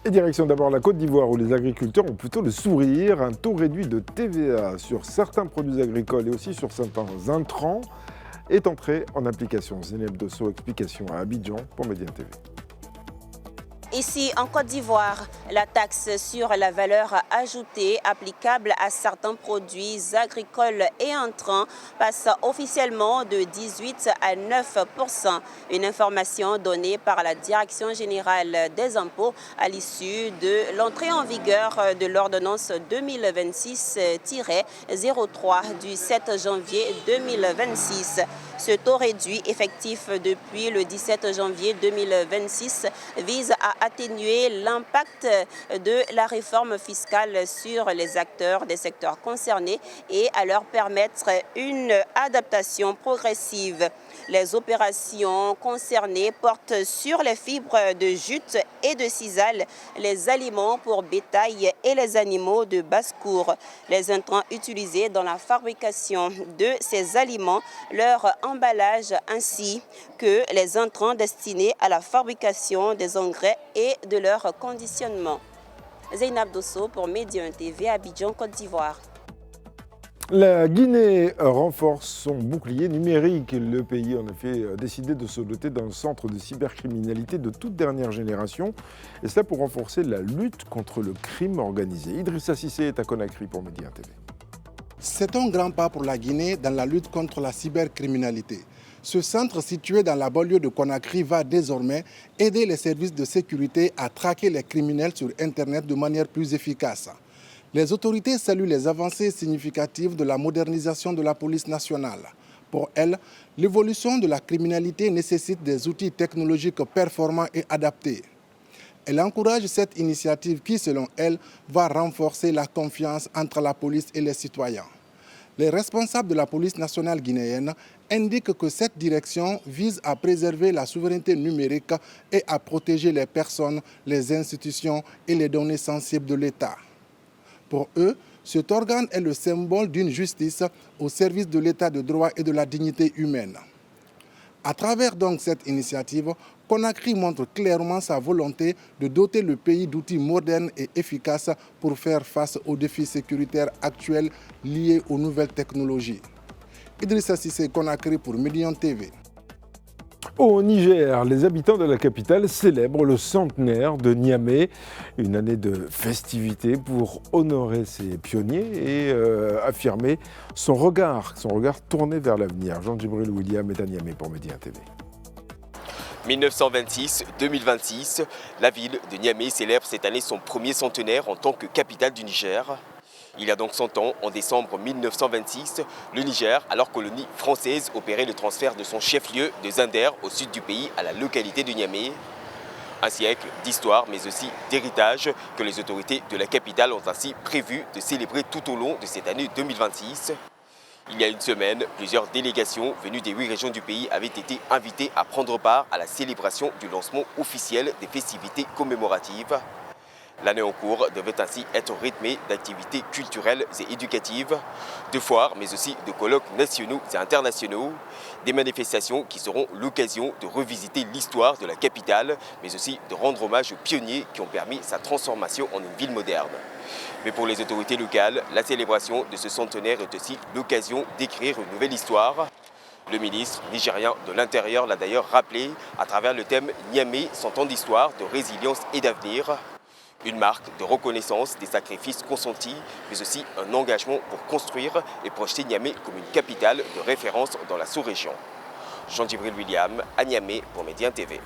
Et direction d'abord la Côte d'Ivoire où les agriculteurs ont plutôt le sourire. Un taux réduit de TVA sur certains produits agricoles et aussi sur certains intrants est entré en application. Zeynep Dosso, explication à Abidjan pour Médien TV. Ici, en Côte d'Ivoire, la taxe sur la valeur ajoutée applicable à certains produits agricoles et intrants passe officiellement de 18 à 9%. Une information donnée par la Direction générale des impôts à l'issue de l'entrée en vigueur de l'ordonnance 2026-03 du 7 janvier 2026. Ce taux réduit effectif depuis le 17 janvier 2026 vise à atténuer l'impact de la réforme fiscale sur les acteurs des secteurs concernés et à leur permettre une adaptation progressive. Les opérations concernées portent sur les fibres de jute et de sisal, les aliments pour bétail et les animaux de basse-cour. Les intrants utilisés dans la fabrication de ces aliments, leur emballage ainsi que les intrants destinés à la fabrication des engrais et de leur conditionnement. Zeynep Dosso pour Médien TV, Abidjan, Côte d'Ivoire. La Guinée renforce son bouclier numérique. Le pays en effet a décidé de se doter d'un centre de cybercriminalité de toute dernière génération, et cela pour renforcer la lutte contre le crime organisé. Idrissa Cissé est à Conakry pour Médien TV. C'est un grand pas pour la Guinée dans la lutte contre la cybercriminalité. Ce centre situé dans la banlieue de Conakry va désormais aider les services de sécurité à traquer les criminels sur Internet de manière plus efficace. Les autorités saluent les avancées significatives de la modernisation de la police nationale. Pour elles, l'évolution de la criminalité nécessite des outils technologiques performants et adaptés. Elle encourage cette initiative qui, selon elle, va renforcer la confiance entre la police et les citoyens. Les responsables de la police nationale guinéenne indiquent que cette direction vise à préserver la souveraineté numérique et à protéger les personnes, les institutions et les données sensibles de l'État. Pour eux, cet organe est le symbole d'une justice au service de l'état de droit et de la dignité humaine. À travers donc cette initiative, Conakry montre clairement sa volonté de doter le pays d'outils modernes et efficaces pour faire face aux défis sécuritaires actuels liés aux nouvelles technologies. Idrissa Cissé, Conakry pour Médien TV. Au Niger, les habitants de la capitale célèbrent le centenaire de Niamey, une année de festivités pour honorer ses pionniers et affirmer son regard tourné vers l'avenir. Jean-Djibril William est à Niamey pour Médien TV. 1926-2026, la ville de Niamey célèbre cette année son premier centenaire en tant que capitale du Niger. Il y a donc 100 ans, en décembre 1926, le Niger, alors colonie française, opérait le transfert de son chef-lieu de Zinder au sud du pays à la localité de Niamey. Un siècle d'histoire mais aussi d'héritage que les autorités de la capitale ont ainsi prévu de célébrer tout au long de cette année 2026. Il y a une semaine, plusieurs délégations venues des 8 régions du pays avaient été invitées à prendre part à la célébration du lancement officiel des festivités commémoratives. L'année en cours devait ainsi être rythmée d'activités culturelles et éducatives, de foires, mais aussi de colloques nationaux et internationaux, des manifestations qui seront l'occasion de revisiter l'histoire de la capitale, mais aussi de rendre hommage aux pionniers qui ont permis sa transformation en une ville moderne. Mais pour les autorités locales, la célébration de ce centenaire est aussi l'occasion d'écrire une nouvelle histoire. Le ministre nigérien de l'Intérieur l'a d'ailleurs rappelé à travers le thème « Niamey, 100 ans d'histoire, de résilience et d'avenir ». Une marque de reconnaissance des sacrifices consentis, mais aussi un engagement pour construire et projeter Niamey comme une capitale de référence dans la sous-région. Jean-Djibril William, à Niamey pour Médien TV.